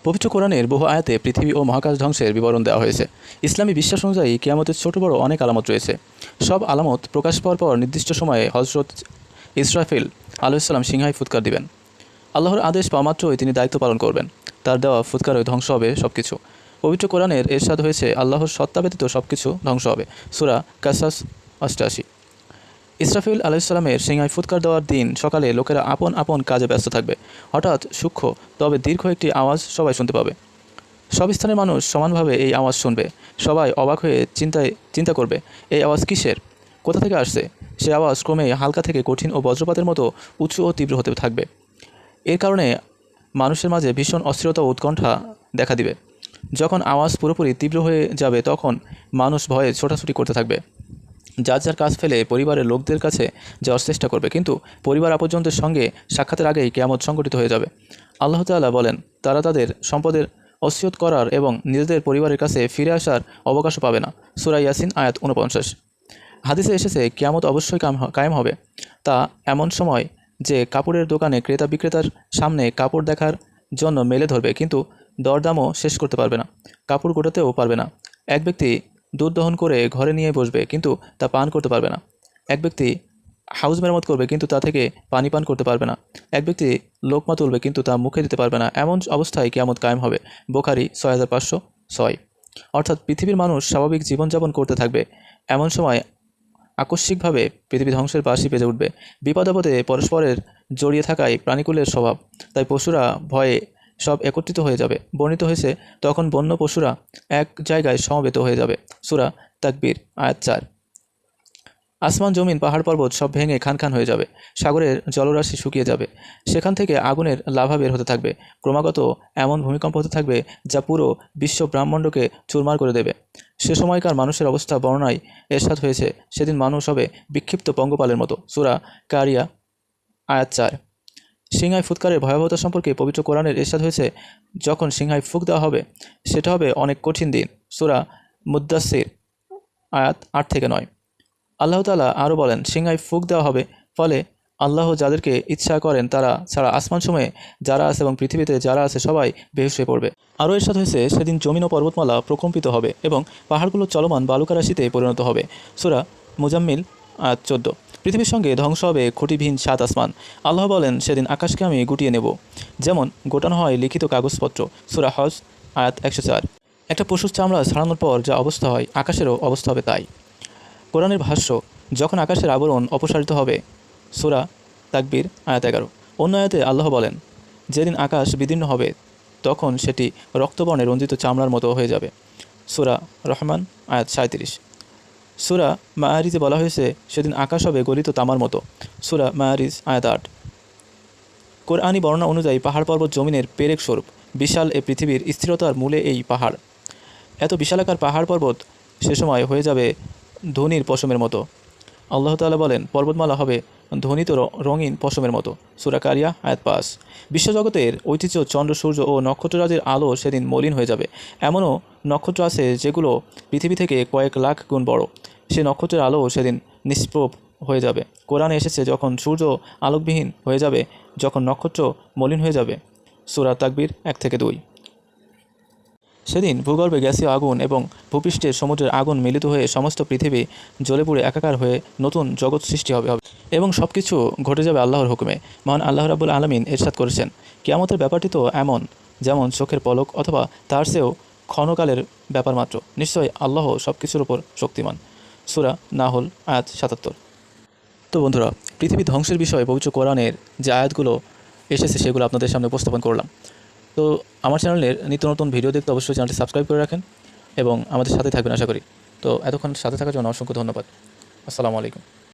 পবিত্র কোরআনের বহু আয়াতে পৃথিবী ও মহাকাশ ধ্বংসের বিবরণ দেওয়া হয়েছে। ইসলামী বিশ্বাস অনুযায়ী কিয়ামতের ছোট বড় অনেক আলামত রয়েছে। সব আলামত প্রকাশ পাওয়ার পর নির্দিষ্ট সময়ে হজরত ইসরাফিল আলাইহিসসালাম সিংহায় ফুৎকার দিবেন। আল্লাহর আদেশ পাওয়া মাত্রই তিনি দায়িত্ব পালন করবেন। তার দেওয়া ফুৎকারে ধ্বংস হবে সব কিছু। পবিত্র কোরআনের এরশাদ হয়েছে, আল্লাহর সত্তা ব্যতীত সব কিছু ধ্বংস হবে। সূরা কাসাস 88। ইসরাফিল আলাইহিসসালামের সিংহায় ফুৎকার দেওয়ার দিন সকালে লোকেরা আপন আপন কাজে ব্যস্ত থাকবে। হঠাৎ সূক্ষ্ম তবে দীর্ঘ একটি আওয়াজ সবাই শুনতে পাবে। সব স্থানের মানুষ সমানভাবে এই আওয়াজ শুনবে। সবাই অবাক হয়ে চিন্তা করবে, এই আওয়াজ কিসের, কোথা থেকে আসছে। সে আওয়াজ ক্রমে হালকা থেকে কঠিন ও বজ্রপাতের মতো উঁচু ও তীব্র হতে থাকবে। এর কারণে মানুষের মাঝে ভীষণ অস্থিরতা ও উৎকণ্ঠা দেখা দিবে। যখন আওয়াজ পুরোপুরি তীব্র হয়ে যাবে তখন মানুষ ভয়ে ছোটাছুটি করতে থাকবে। যার যার কাজ ফেলে পরিবারের লোকদের কাছে যাওয়ার চেষ্টা করবে, কিন্তু পরিবার আপনজনদের সঙ্গে সাক্ষাতের আগেই কিয়ামত সংঘটিত হয়ে যাবে। আল্লাহ তাআলা বলেন, তারা তাদের সম্পদের ওসিয়ত করার এবং নিজেদের পরিবারের কাছে ফিরে আসার অবকাশও পাবে না। সূরা ইয়াসিন আয়াত 49। হাদিসে এসেছে, কিয়ামত অবশ্যই কায়েম হবে। তা এমন সময় যে কাপড়ের দোকানে ক্রেতা বিক্রেতার সামনে কাপড় দেখার জন্য মেলে ধরবে, কিন্তু দরদামও শেষ করতে পারবে না, কাপড় গোটাতেও পারবে না। এক ব্যক্তি দুধ দহন করে ঘরে নিয়ে বসবে, কিন্তু তা পান করতে পারবে না। এক ব্যক্তি হাউস মেরামত করবে, কিন্তু তা থেকে পানি পান করতে পারবে না। এক ব্যক্তি লোকমা তুলবে, কিন্তু তা মুখে দিতে পারবে না। এমন অবস্থায় কিয়ামত কায়েম হবে। বুখারী 6506। অর্থাৎ পৃথিবীর মানুষ স্বাভাবিক জীবনযাপন করতে থাকবে। এমন সময় আকস্মিকভাবে পৃথিবী ধ্বংসের বাঁশি বেজে উঠবে। বিপদ আপদে পরস্পরের জড়িয়ে থাকায় প্রাণীকুলের স্বভাব, তাই পশুরা ভয়ে সব একত্রিত হয়ে যাবে। বর্ণিত হয়েছে, তখন বন্য পশুরা এক জায়গায় সমবেত হয়ে যাবে। সূরা তাকবীর আয়াত 4। আসমান জমিন পাহাড় পর্বত সব ভেঙে খান খান হয়ে যাবে। সাগরের জলরাশি শুকিয়ে যাবে। সেখান থেকে আগুনের লাভা বের হতে থাকবে। ক্রমাগত এমন ভূমিকম্প হতে থাকবে যা পুরো বিশ্ব ব্রহ্মাণ্ডকে চুরমার করে দেবে। সে সময়কার মানুষের অবস্থা বর্ণনায় এরশাদ হয়েছে, সেদিন মানুষ হবে বিক্ষিপ্ত পঙ্গপালের মতো। সূরা কারিয়া আয়াত 4। সিংহায় ফুৎকারের ভয়াবহতা সম্পর্কে পবিত্র কোরআনের এরশাদ হয়েছে, যখন সিংহায় ফুঁক দেওয়া হবে সেটা হবে অনেক কঠিন দিন। সূরা মুদ্দাসসির আয়াত 8 থেকে 9। আল্লাহ তাআলা আরও বলেন, সিংহায় ফুঁক দেওয়া হবে, ফলে আল্লাহ যাদেরকে ইচ্ছা করেন তারা ছাড়া আসমান সময়ে যারা আছে এবং পৃথিবীতে যারা আছে সবাই বেহুশ হয়ে পড়বে। আরও এরশাদ হয়েছে, সেদিন জমিন ও পর্বতমালা প্রকম্পিত হবে এবং পাহাড়গুলো চলমান বালুকা রাশিতে পরিণত হবে। সূরা মুজাম্মিল আয়াত 14। পৃথিবীর সঙ্গে ধ্বংস হবে খুঁটিবিহীন 7 আসমান। আল্লাহ বলেন, সেদিন আকাশকে আমি গুটিয়ে নেব, যেমন গোটানো হয় লিখিত কাগজপত্র। সূরা হজ আয়াত 104। একটা পশুর চামড়া ছাড়ানোর পর যা অবস্থা হয়, আকাশেরও অবস্থা হবে তাই। কোরআনের ভাষ্য, যখন আকাশের আবরণ অপসারিত হবে। সূরা তাকবীর আয়াত 11। অন্য আয়াতে আল্লাহ বলেন, যেদিন আকাশ বিদীর্ণ হবে তখন সেটি রক্তবর্ণে রঞ্জিত চামড়ার মতো হয়ে যাবে। সূরা রহমান আয়াত 37। সূরা মাআরিজে বলা হয়েছে, সেদিন আকাশ হবে গলিত তামার মতো। সূরা মাআরিজ আয়াত 8। কোরআনী বর্ণনা অনুযায়ী পাহাড় পর্বত জমিনের পেরেক স্বরূপ। বিশাল এ পৃথিবীর স্থিরতার মূলে এই পাহাড়। এত বিশালাকার পাহাড় পর্বত সে সময় হয়ে যাবে ধনির পশমের মতো। আল্লাহ তাআলা বলেন, পর্বতমালা হবে ধ্বনিত রঙিন পশমের মতো। সূরা কারিয়া আয়াত 5। বিশ্বজগতের ঐতিহ্য চন্দ্র সূর্য ও নক্ষত্ররাজির আলো সেদিন মলিন হয়ে যাবে। এমনও নক্ষত্র আছে যেগুলো পৃথিবী থেকে কয়েক লাখ গুণ বড়। সে নক্ষত্রের আলো সেদিন নিষ্প্রভ হয়ে যাবে। কোরআনে এসেছে, যখন সূর্য আলোকবিহীন হয়ে যাবে, যখন নক্ষত্র মলিন হয়ে যাবে। সূরা তাকবীর 1 থেকে 2। সেদিন ভূগর্ভে গ্যাসীয় আগুন এবং ভূপৃষ্ঠের সমুদ্রের আগুন মিলিত হয়ে সমস্ত পৃথিবী জ্বলে পুড়ে একাকার হয়ে নতুন জগৎ সৃষ্টি হবে এবং সব কিছু ঘটে যাবে আল্লাহর হুকুমে। মহান আল্লাহ রাব্বুল আলামিন ইরশাদ করেছেন, কিয়ামতের ব্যাপারটি তো এমন, যেমন চোখের পলক অথবা তার চেয়েও ক্ষণকালের ব্যাপার মাত্র। নিশ্চয়ই আল্লাহ সব কিছুর উপর শক্তিমান। সূরা নাহল আয়াত 77। তো বন্ধুরা, পৃথিবী ধ্বংসের বিষয়ে পবিত্র কোরআনের যে আয়াতগুলো এসেছে সেগুলো আপনাদের সামনে উপস্থাপন করলাম। তো আমার চ্যানেলের নিত্য নতুন ভিডিও দেখতে অবশ্যই চ্যানেলটি সাবস্ক্রাইব করে রাখেন এবং আমাদের সাথে থাকবেন আশা করি। তো এতক্ষণ সাথে থাকার জন্য অসংখ্য ধন্যবাদ। আসসালামু আলাইকুম।